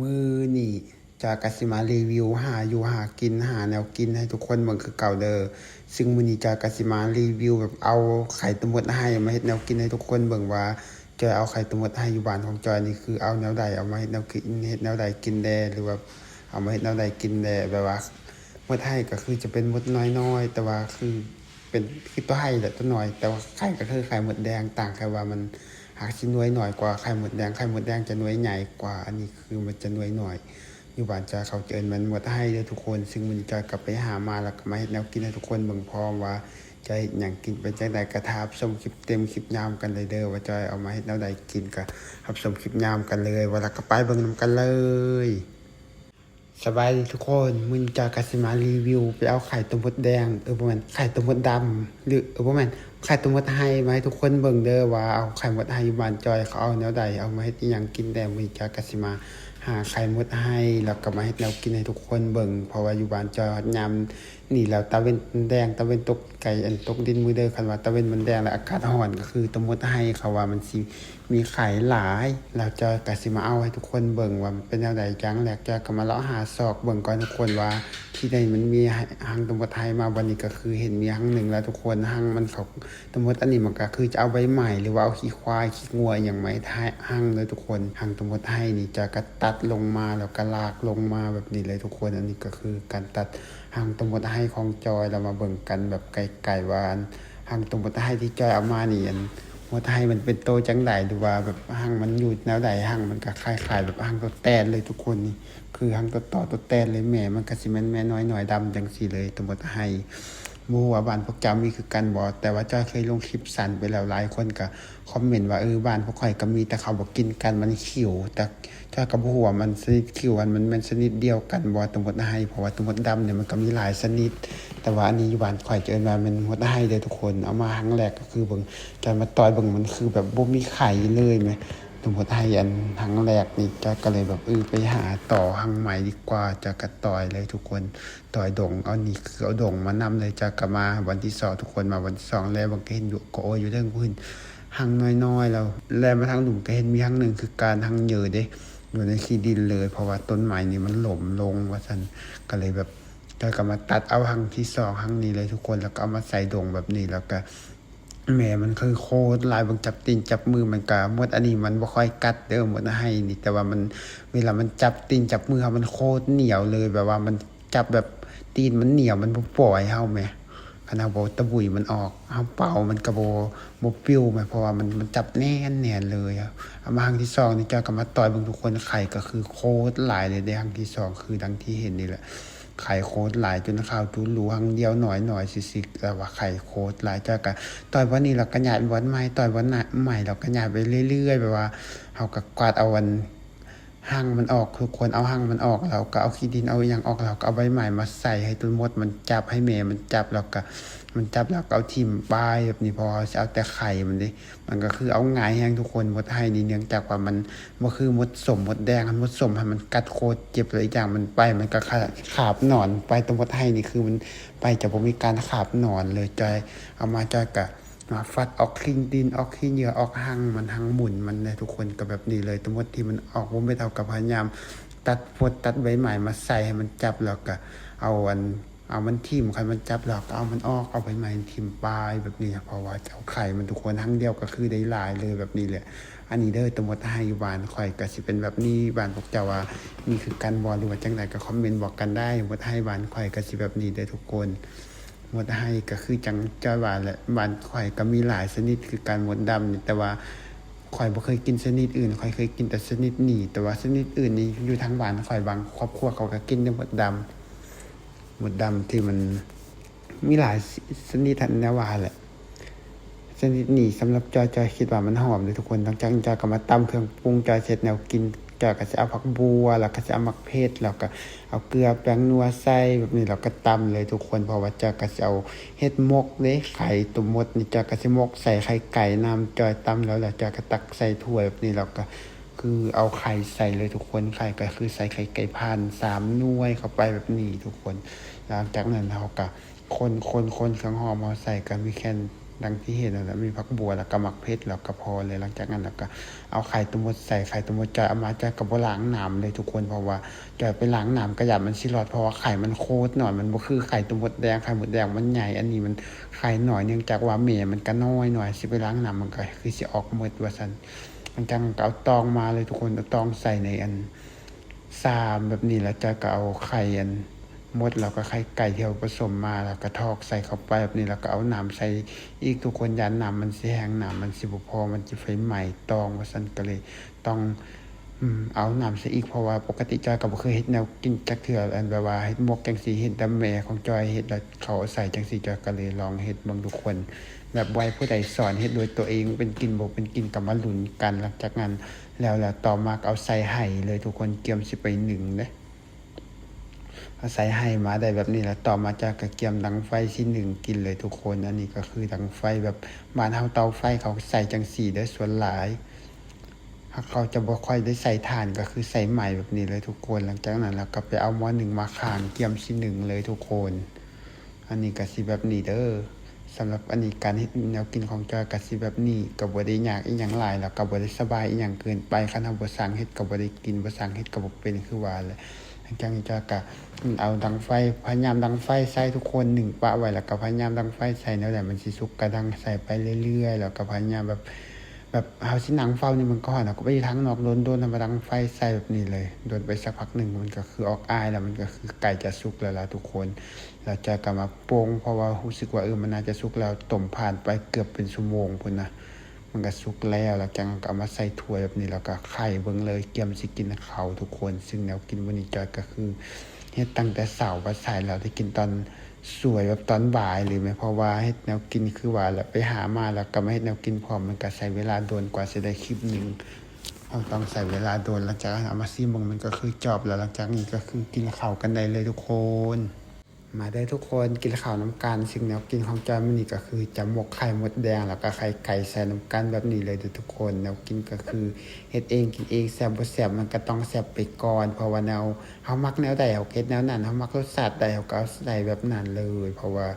มือนี่จากกสิมารีวิวหาอยู่หากินหาแนวกินให้ทุกคนเบิ่งคือเก่าเด้อซึ่งมื้อนี้จากกสิมารีวิวแบบเอาไข่ตะมดให้มาเฮ็ดแนวกินให้ทุกคนเบิ่งว่าจอยเอาไข่ตะมดให้อยู่บ้านของจอยนี่คือเอาแนวใดเอามาเฮ็ดแนวกินเฮ็ดแนวใดกินแดหรือว่าเอามาเฮ็ดแนวใดกินแดแบบว่ามดให้ก็คือจะเป็นมดน้อยๆแต่ว่าเป็นคือตัวให้แหละตัวน้อยแต่ว่าไข่ก็คือไข่มดแดงต่างแค่ว่ามันหากสิหน่วยน้อยกว่าไข่มดแดงไข่มดแดงจะหน่วยใหญ่กว่าอันนี้คือมันจะหน่วยน้อย อยู่บ้านจะเขาเจิญมันหมดให้เด้อทุกคนซึ่งมันจะกลับไปหามาแล้วก็มาเฮ็ดแนวกินให้ทุกคนเบิ่งพร้อมว่าจะเฮ็ดหยังกินไปจังได๋ก็ทารับชมคลิปเต็มคลิปยาวกันเลยเด้อว่าจอยเอามาเฮ็ดแนวใดกินก็รับชมคลิปยาวกันเลยว่าแล้วก็ไปเบิ่งนำกันเลยสบายดีทุกคนมื้อนี้จะกสิมารีวิวไปเอาไข่ต้มมดแดงบ่แม่นไข่ต้มมดดำหรือบ่แม่นไข่ต้มมดไห้มาให้ทุกคนเบิ่งเด้อว่าเอาไข่มดไห้อยู่บ้านจอยเขาเอาแนวใดเอามาเฮ็ดอิหยังกินแต่มื้อนี้จะกสิมา หาไข่มดให้แล้วก็มาเฮ็ดแนวกินให้ทุกคนเบิ่งเพราะว่าอยู่บ้านจอยามนี่แล้วตะเวนแดงตะเวนตกไก่อันตกดินมื้อเด้อคันว่าตะเวนมันแดงแล้วอากาศร้อนก็คือตะมดให้เขาว่ามันสิมีไข่หลายแล้วจอยก็สิมาเอาให้ทุกคนเบิ่งว่ามันเป็นแนวใดจังแรกจอยก็มาเลาะหาซอกเบิ่งก่อนทุกคนว่าที่ใดมันมีหังตะมดให้มาวันนี้ก็คือเห็นมีหังหนึ่งแล้วทุกคนหังมันเขาตะมดอันนี้มันก็คือจะเอาใบใหม่หรือว่าเอาขี้ควายขี้งัวอย่างไม้ท้ายหังเลยทุกคนหังตะมดให้นี่จะก็ตัดลงมาแล้วก็ลากลงมาแบบนี้เลยทุกคนอันนี้ก็คือการตัดหางตะมดให้ของจอยเรามาเบิ่งกันแบบไกลๆว่าหางตะมดให้ที่จอยเอามานี่อันมดให้มันเป็นโตจังไดหรือว่าแบบหางมันอยู่แนวใดหางมันก็คล้ายๆแบบหางตัวแตนเลยทุกคนนี่คือหางตัวต่อตัวแตนเลยแม่มันก็สิแม่นแม่น้อยหน่อยดำจังซี่เลยตะมดให้บ่ฮู้ว่าบ้านพวกเจ้ามีคือกันบ่แต่ว่าจอยเคยลงคลิปสั้นไปแล้วหลายคนก็คอมเมนต์ว่าบ้านพวกข่อยก็มีแต่เขาบ่กินกันมันขิวแต่จอยก็บ่ฮู้ว่ามันชนิดขิวมันแม่นชนิดเดียวกันบ่ตะมดให้เพราะว่าตะมดดำเนี่ยมันก็มีหลายชนิดแต่ว่าอันนี้อยู่บ้านข่อยจะเอิ้นว่ามันมดให้เด้อทุกคนเอามาครั้งแรกก็คือเบิ่งจอยมาต่อยเบิ่งมันคือแบบบ่มีไข่เลยแหมตะมดให้อันครั้งแรกนี่จอยก็เลยแบบไปหาต่อหังใหม่ดีกว่าจะก็ต่อยเลยทุกคน ต่อยดงเอานี่คือเอาดงมานำเลยจากกลับมาวันที่2ทุกคนมาวันที่2แล้วบางก็เห็นอยู่ก็โออยู่เรื่องพื้นหังน้อยๆแล้วแลมาทางหลุมก็เห็นมีหังหนึ่งคือการหังเหยอเด้อยู่ในขี้ดินเลยเพราะว่าต้นไม้นี่มันหล่มลงว่าซั่นก็เลยแบบก็กลับมาตัดเอาหังที่2หังนี้เลยทุกคนแล้วก็เอามาใส่ดงแบบนี้แล้วก็แม่มันคือโคตรลายบางจับตีนจับมือมันก็หมดอันนี้มันบ่ค่อยกัดเด้อหมดให้นี่แต่ว่ามันเวลามันจับตีนจับมือมันโคตรเหนียวเลยแบบว่ามันจับแบบตีนมันเหนียวมันบ่ปล่อยเฮาแหมคันเฮาบ่ตะบุยมันออกเฮาเป่ามันก็บ่ปิ้วแหมเพราะว่ามันจับแน่นๆเลยเอามาครั้งที่2นี่จ้อยก็มาต่อยเบิ่งทุกคนไข่ก็คือโคตรหลายเลยเด้ครั้งที่2คือดังที่เห็นนี่แหละไข่โคตรหลายจนข้าวตูรูหังเดียวหน่อยๆสิๆแต่ว่าไข่โคตรหลายจ้อยก็ต่อยวันนี้เราก็ย้ายวันใหม่ต่อยวันใหม่เราก็ย้ายไปเรื่อยๆแบบว่าเฮาก็กวาดเอาวัน หั่งมันออกทุกคนเอาหั่งมันออกแล้วก็เอาขี้ดินเอาอิหยังออกแล้วก็เอาใบใหม่มาใส่ให้ต้นมดมันจับให้แม่มันจับแล้วก็มันจับแล้วก็เอาทิ่มปลายแบบนี้พอสิเอาแต่ไข่มันเด้มันก็คือเอาง่ายแฮงทุกคนมดไทยนี่เนื่องจากว่ามันบ่คือมดส้มมดแดงมดส้มให้มันกัดโคตรเจ็บเลยอีกอย่างมันไปมันก็ขาบหนอนไปตรงมดไทยนี่คือมันไปจะบ่มีการขาบหนอนเลยจอยเอามาจอยก็ ฟัดออกขี้ดินออกขี้เหยื่อออกหั่งมันหั่งหมุนมันเลยทุกคนก็แบบนี้เลยทั้งหมดที่มันออกบ่ไม่เท่ากับพยายามตัดพดตัดใบใหม่มาใส่ให้มันจับแล้วก็เอามันทิ่มใครมันจับแล้วก็เอามันออกเอาใบใหม่ทิ่มปลายแบบนี้เพราะว่าเจ้าไข่มันทุกคนหั่งเดียวก็คือได้หลายเลยแบบนี้แหละอันนี้เด้อทั้งหมดให้อยู่บ้านข่อยก็สิเป็นแบบนี้บ้านพวกเจ้าว่านี่คือการบ่หรือว่าจังไดก็คอมเมนต์บอกกันได้หมดให้บ้านข่อยก็สิแบบนี้เด้อทุกคนหมดให้ก็คือจังจ้อยว่าแหละบ้านข่อยก็มีหลายชนิดคือการมดดำนี่แต่ว่าข่อยบ่เคยกินชนิดอื่นข่อยเคยกินแต่ชนิดนี้แต่ว่าชนิดอื่นนี่อยู่ทางบ้านข่อยบางครอบครัวเขาก็กินแต่มดดำที่มันมีหลายชนิดทันแนวว่าแหละชนิดนี้สำหรับจอยคิดว่ามันหอมเลยทุกคนตั้งใจจอยก็มาตำเครื่องปรุงจอยเสร็จแนวกินจอยก็สิเอาผักบัวแล้วก็สิเอามักเพชรแล้วก็เอาเกลือแป้งนัวใส่แบบนี้แล้วก็ตำเลยทุกคนเพราะว่าจอยก็สิเอาเฮ็ดมกเด้ไข่ตุ่มมดนี่จอยก็สิมกใส่ไข่ไก่น้ำจอยตำแล้วจอยก็ตักใส่ถ้วยแบบนี้แล้วก็คือเอาไข่ใส่เลยทุกคนไข่ก็คือใส่ไข่ไก่พัน3หน่วยเข้าไปแบบนี้ทุกคนหลังจากนั้นเราก็คนเครื่องหอมเอาใส่ก็มีแค่ ดังที่เห็นนั่นแหละมีผักบัวแล้วก็หมักเพชรแล้วก็พอเลยหลังจากนั้นแล้วก็เอาไข่ต้มมดใส่ไข่ต้มมดจอยเอามาจอยก็บ่ล้างน้ำเลยทุกคนเพราะว่าจอยไปล้างน้ำกระยามันสิรอดเพราะว่าไข่มันโคตรหน่อยมันบ่คือไข่ต้มมดแดงไข่มดแดงมันใหญ่อันนี้มันไข่หน่อยเนื่องจากว่าแม่มันก็น้อยหน่อยสิไปล้างน้ำมันก็คือสิออกหมดว่าซั่นหลังจากนั้นก็เอาตองมาเลยทุกคนเอาตองใส่ในอันซามแบบนี้แล้วจอยก็เอาไข่อันมดแล้วก็ไข่ไก่ที่เราผสมมาแล้วก็ทอกใส่เข้าไปแบบนี้แล้วก็เอาน้ำใส่อีกทุกคนยันน้ำมันสิแห้งน้ำมันสิบ่พอมันสิไฟไหม้ตองว่าซั่นก็เลยต้องเอาน้ำใส่อีกเพราะว่าปกติจอยก็บ่เคยเฮ็ดแนวกินจักเทื่ออันแบบว่าเฮ็ดหมกจังซี่เห็นแต่แม่ของจอยเฮ็ดแล้วเขาใส่จังซี่จอยก็เลยลองเฮ็ดเบิ่งทุกคนแบบไว้ผู้ใดสอนเฮ็ดโดยตัวเองเป็นกินบ่เป็นกินก็มาลุ้นกันหลังจากนั้นแล้วต่อมาก็เอาใส่ไหเลยทุกคนเตรียมสิไปนึ่งเด้เอาใส่ไหมาได้แบบนี้แล้วต่อมาจากกระเกียมดังไฟที่หนึ่งกินเลยทุกคนอันนี้ก็คือดังไฟแบบบ้านเฮาเตาไฟเขาใส่จังซี่เด้อส่วนหลายถ้าเขาจะบ่ค่อยได้ใส่ถ่านก็คือใส่ไหม้แบบนี้เลยทุกคนหลังจากนั้นแล้วก็ไปเอาหม้อหนึ่งมาข้างเกียมที่หนึ่งเลยทุกคนอันนี้ก็สิแบบนี้เด้อสำหรับอันนี้การเฮ็ดแนวกินของจอยก็สิแบบนี้ก็บ่ได้ยากอีหยังหลายแล้วก็บ่ได้สบายอีหยังเกินไปคันเฮาบ่สั่งเฮ็ดก็บ่ได้กินบ่สั่งเฮ็ดก็บ่เป็นคือว่าแหละหลังจากนี้จอยก็เอาดังไฟพยายามดังไฟใส่ทุกคน1ปะไว้แล้วก็พยายามดังไฟใส่แนวใดมันสิสุกก็ดังใส่ไปเรื่อยๆแล้วก็พยายามแบบเฮาสินั่งเฝ้านี่มันก็ฮ้อนก็ไปทางนอกโดนๆแล้วมาดังไฟใส่แบบนี้เลยโดนไปสักพักหนึ่งมันก็คือออกอายแล้วมันก็คือไก่จะสุกแล้วล่ะทุกคนแล้วจะกลับมาโป่งเพราะว่ารู้สึกว่ามันน่าจะสุกแล้วต้มผ่านไปเกือบเป็นชั่วโมงพุ่นนะมันก็สุกแล้วแล้วจังก็เอามาใส่ถ้วยแบบนี้แล้วก็ไข่เบิ่งเลยเตรียมสิกินข้าวทุกคนซึ่งแนวกินวันนี้จอยก็คือเฮ็ดตั้งแต่เช้าว่าใส่แล้วได้กินตอนสวยแบบตอนบ่ายเลยไหมเพราะว่าเฮ็ดแนวกินคือว่าแล้วไปหามาแล้วก็มาเฮ็ดแนวกินพร้อมมันก็ใช้เวลาโดนกว่าสิได้คลิปหนึงเราต้องใช้เวลาโดนหลังจากนั้นเอามาซิมเบิ่งมันก็คือจบแล้วหลังจากนี้ก็คือกินข้าวกันได้เลยทุกคนมาได้ทุกคนกินข้าวน้ำกันซึ่งแนวกินของจอยมื้อนี้ก็คือจะหมกไข่มดแดงแล้วก็ไข่ไก่ใส่น้ำกันแบบนี้เลยทุกคนแนวกินก็คือเฮ็ดเองกินเองแซ่บบ่แซ่บมันก็ต้องแซ่บไปก่อนเพราะว่าแนวเฮามักแนวใดเฮาเฮ็ดแนวนั้นเฮามักรสชาติใดเฮาก็เอาใส่แบบนั้นเลยเพราะว่า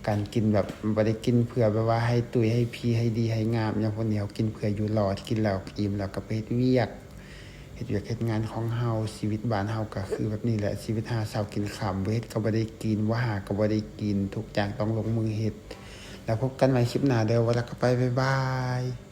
การกินแบบบ่ได้กินเพื่อแบบว่าให้ตุ้ยให้พีให้ดีให้งามอย่างพวกนี้เฮากินเพื่ออยู่รอดกินแล้วอิ่มแล้วก็ไปเฮ็ดเวียกเฮ็ดงานของเฮาชีวิตบ้านเฮาก็คือแบบนี้แหละชีวิตหาเช้ากินค่ำบ่เฮ็ดก็บ่ได้กินบ่หาก็บ่ได้กินทุกอย่างต้องลงมือเฮ็ดแล้วพบกันใหม่คลิปหน้าเด้อว่าแล้วก็ไปบ๊ายบาย